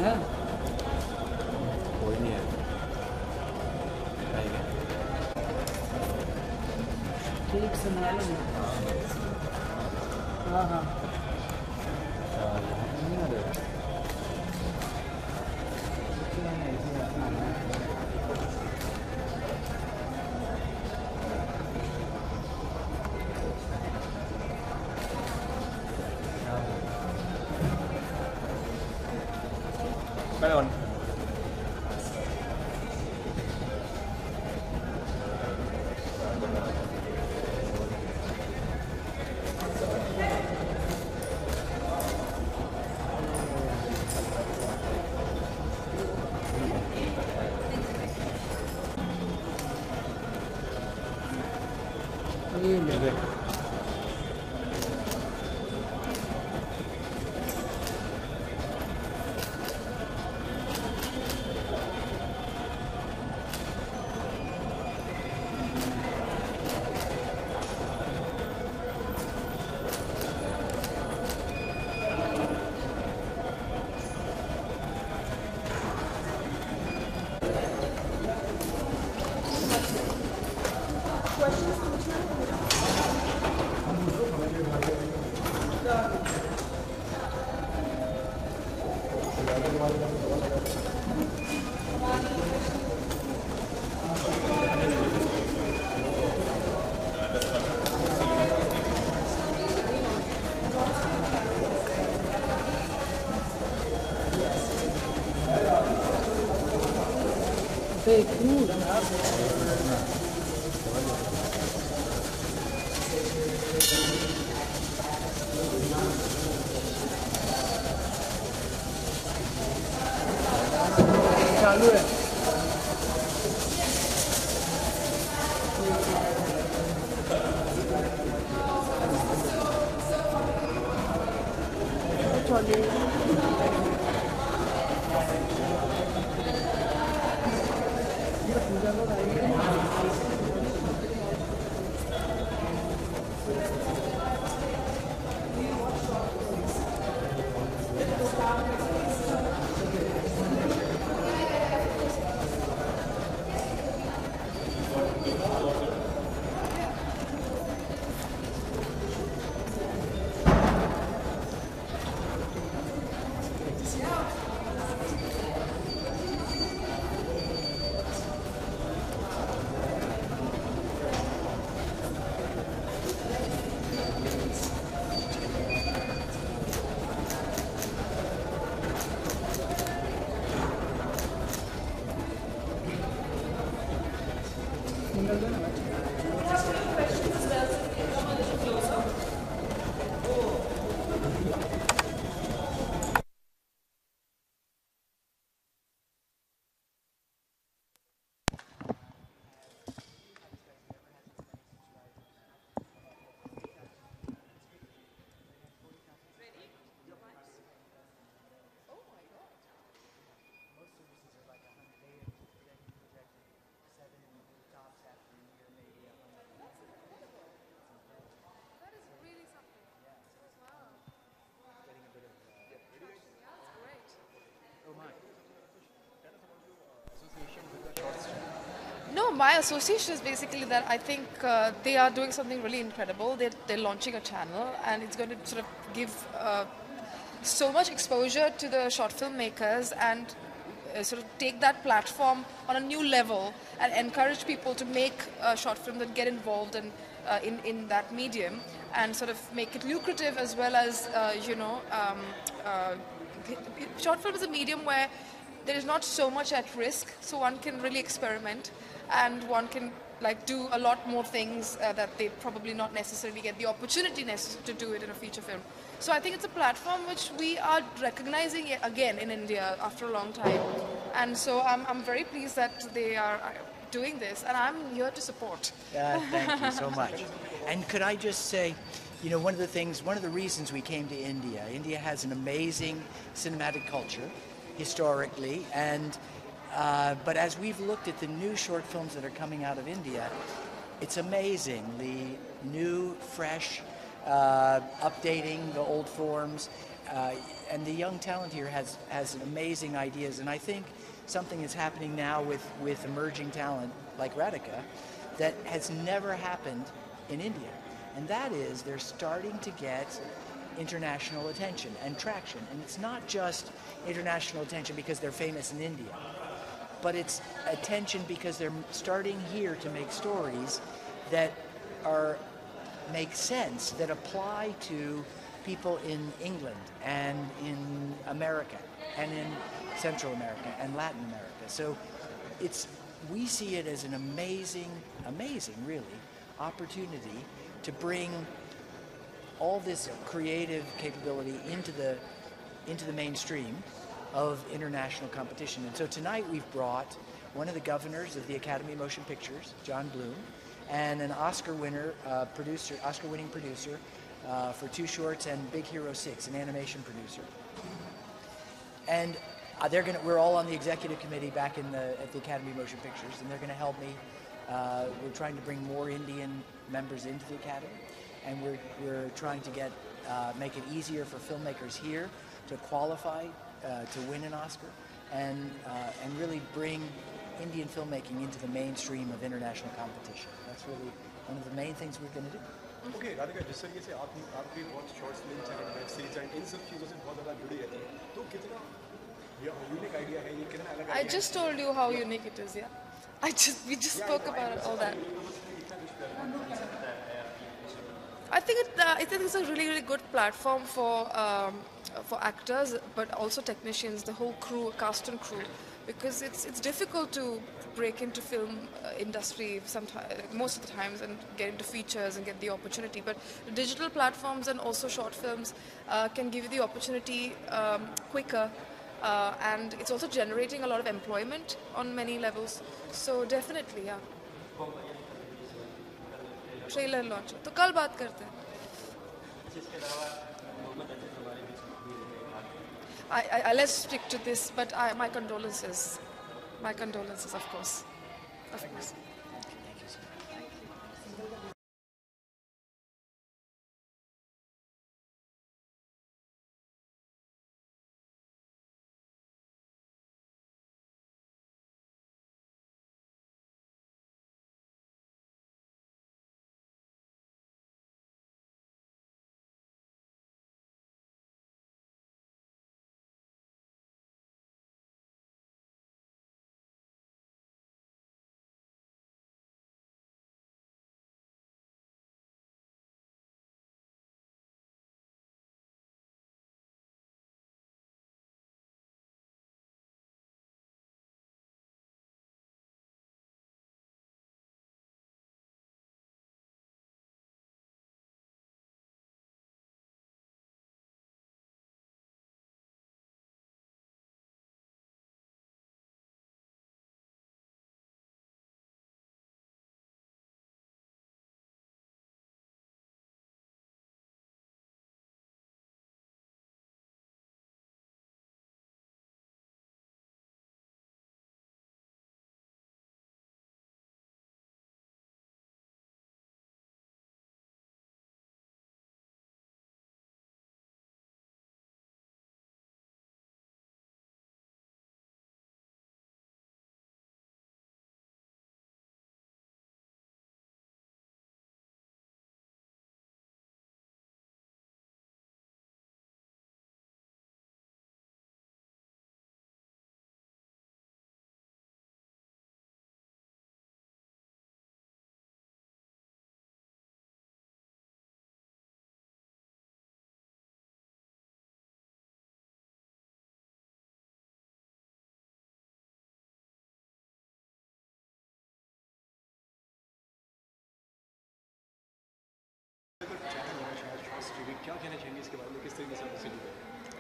है कोई नहीं है ठीक से बना लो। हाँ हाँ नहीं आ रहे Melon. ये ले। Fake news. चालू है। No, my association is basically that I think they are doing something really incredible. They're launching a channel, and it's going to sort of give so much exposure to the short filmmakers and sort of take that platform on a new level and encourage people to make short film that get involved in that medium and sort of make it lucrative as well as short film is a medium where there is not so much at risk, so one can really experiment and one can like do a lot more things that they probably not necessarily get the opportunity to do it in a feature film. So I think it's a platform which we are recognizing again in India after a long time, and so I'm very pleased that they are doing this, and I'm here to support. Thank you so much. And could I just say, you know, one of the reasons we came to India, India has an amazing cinematic culture historically, and but as we've looked at the new short films that are coming out of India, it's amazing, the new, fresh, updating the old forms. and the young talent here has amazing ideas, and I think something is happening now with emerging talent like Radhika that has never happened in India, and that is they're starting to get international attention and traction, and it's not just international attention because they're famous in India, but it's attention because they're starting here to make stories that make sense, that apply to people in England and in America and in Central America and Latin America. So we see it as an amazing really, opportunity to bring all this creative capability into the mainstream of international competition. And so tonight we've brought one of the governors of the Academy of Motion Pictures, John Bloom, and an Oscar-winning producer for two shorts and Big Hero 6, an animation producer. And we're all on the executive committee back at the Academy of Motion Pictures, and they're going to help me. We're trying to bring more Indian members into the Academy, and we're trying to make it easier for filmmakers here to qualify to win an Oscar, and really bring Indian filmmaking into the mainstream of international competition. That's really one of the main things we're going to do. Okay, Radhika, जिस तरीके से आप भी बहुत short films and web series and in सब चीज़ों से बहुत ज़्यादा जुड़ी रहती है, तो कितना यूनिक आइडिया है ये, कितना अलग I just told you how unique it is, yeah. We just spoke about all that. I think it's a really, really good platform for actors, but also technicians, the whole crew, cast and crew, because it's difficult to break into film industry most of the times and get into features and get the opportunity. But digital platforms and also short films can give you the opportunity quicker. And it's also generating a lot of employment on many levels. So definitely, yeah. Trailer launch. तो कल बात करते हैं. Let's stick to this, but my condolences. My condolences, of course. Of course. Thank you so much.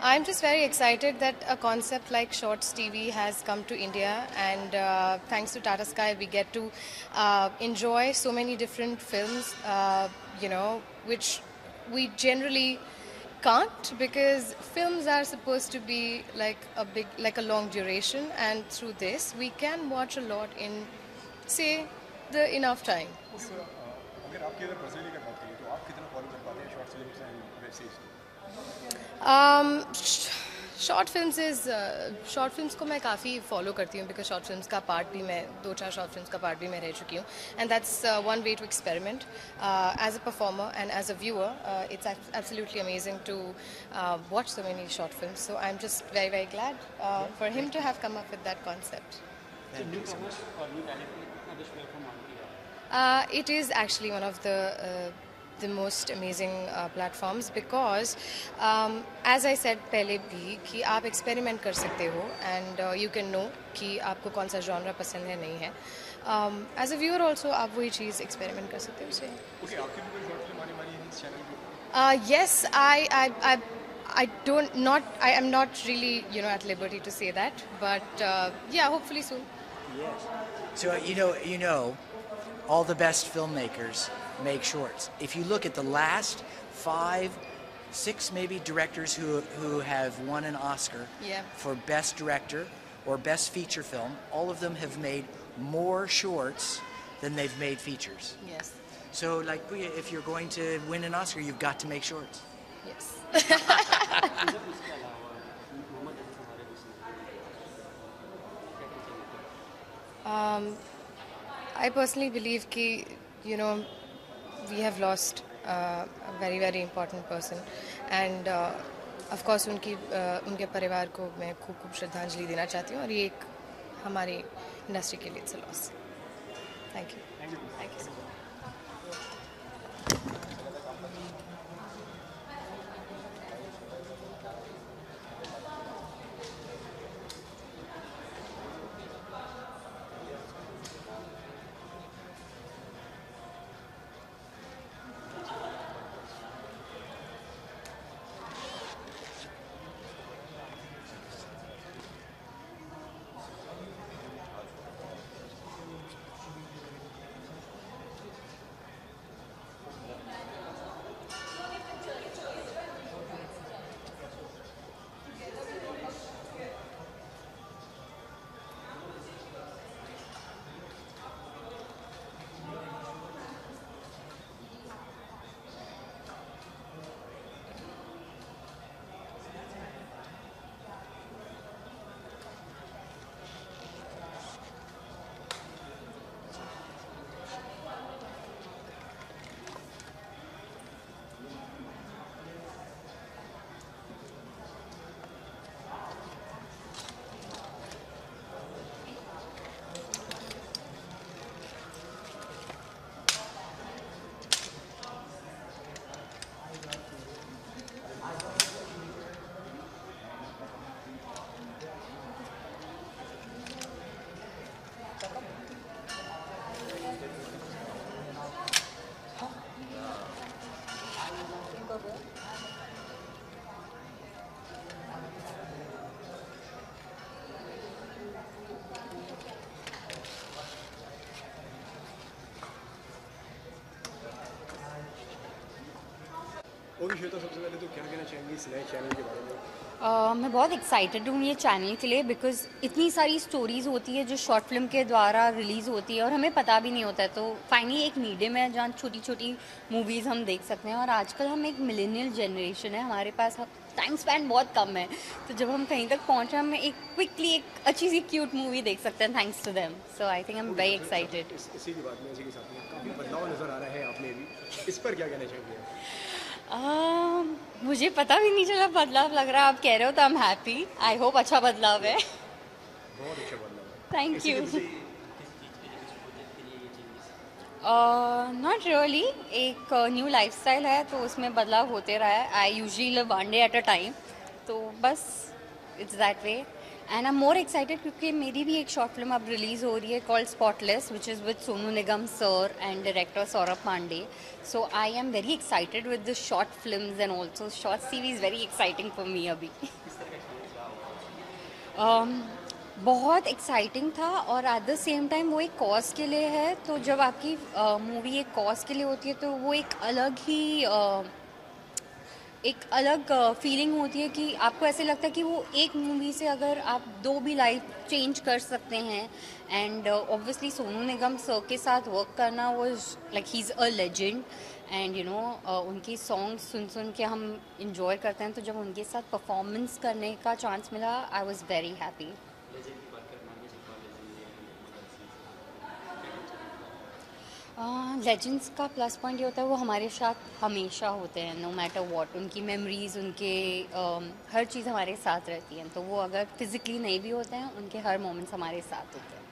I'm just very excited that a concept like Shorts TV has come to India, and thanks to Tata Sky we get to enjoy so many different films, which we generally can't, because films are supposed to be like a long duration, and through this we can watch a lot in, say, the enough time. So, अगर आपकी personally का बात करें तो आप कितना follow कर पाते हैं short films and web series? Short films को मैं काफ़ी फॉलो करती हूँ बिकॉज शॉर्ट फिल्म्स का पार्ट भी मैं 2-4 शॉर्ट फिल्म्स का पार्ट भी मैं रह चुकी हूँ and that's one way to experiment as a performer and as a viewer it's absolutely amazing to watch so many short films, so I'm just very very glad for him to have come up with that concept. It is actually one of the most amazing platforms because as I said पहले भी कि आप experiment कर सकते हो and you can know कि आपको कौन सा genre पसंद है नहीं है. As a viewer also आप वही चीज़ experiment कर सकते हो उससे. Okay, आपकी भी कोई short film आने वाली है इस channel पे? Yes, I am not really at liberty to say that, but yeah, hopefully soon. Yes. So you know, all the best filmmakers make shorts. If you look at the last 5, 6 maybe directors who have won an Oscar for Best Director or Best Feature Film, all of them have made more shorts than they've made features. Yes. So like if you're going to win an Oscar, you've got to make shorts. Yes. I personally believe कि we have lost a very very important person and of course उनके परिवार को मैं खूब श्रद्धांजलि देना चाहती हूँ और ये एक हमारी इंडस्ट्री के लिए it's a loss. Thank you. Thank you so much. Okay Shweta, सबसे पहले तो क्या कहना चाहेंगी इस नए चैनल के बारे में? मैं बहुत एक्साइटेड हूँ ये चैनल के लिए बिकॉज़ इतनी सारी स्टोरीज़ होती है जो शॉर्ट फिल्म के द्वारा रिलीज़ होती है और हमें पता भी नहीं होता है. तो फाइनली एक मीडियम है जहाँ छोटी छोटी मूवीज़ हम देख सकते हैं और आजकल हम एक मिलेनियल जनरेशन है, हमारे पास टाइम स्पैन बहुत कम है. तो जब हम कहीं तक पहुँचे हम एक क्विकली एक अच्छी सी क्यूट मूवी देख सकते हैं thanks to them. So I think I am very excited. इसी की बात में इसी के साथ में काफ़ी बदलाव नज़र आ रहा है आपने भी, इस पर क्या कहना चाहेंगे? मुझे पता भी नहीं चला बदलाव लग रहा है. आप कह रहे हो तो I am happy. I hope अच्छा बदलाव है. बहुत अच्छा बदलाव है. Thank you. Not really. एक न्यू लाइफस्टाइल है तो उसमें बदलाव होते रहा है. I usually live one day at a time. तो बस it's that way and I am more excited क्योंकि मेरी भी एक शॉर्ट फिल्म अब रिलीज़ हो रही है called spotless which is with Sonu Nigam sir and director Saurabh Pandey. So I am very excited with the short films and also short series very exciting for me. अभी बहुत एक्साइटिंग था और एट द सेम टाइम वो एक cause के लिए है. तो जब आपकी मूवी एक कॉज के लिए होती है तो वो एक अलग फीलिंग होती है कि आपको ऐसे लगता है कि वो एक मूवी से अगर आप 2 भी लाइफ चेंज कर सकते हैं. And obviously Sonu Nigam sir के साथ वर्क करना was like he is a legend and you know उनकी सॉन्ग सुन के हम इंजॉय करते हैं, तो जब उनके साथ परफॉर्मेंस करने का चांस मिला I was very happy. Legends का प्लस पॉइंट ये होता है वो हमारे साथ हमेशा होते हैं, नो मैटर व्हाट। उनकी मेमोरीज, उनके हर चीज़ हमारे साथ रहती हैं, तो वो अगर फिज़िकली नहीं भी होते हैं उनके हर मोमेंट्स हमारे साथ होते हैं।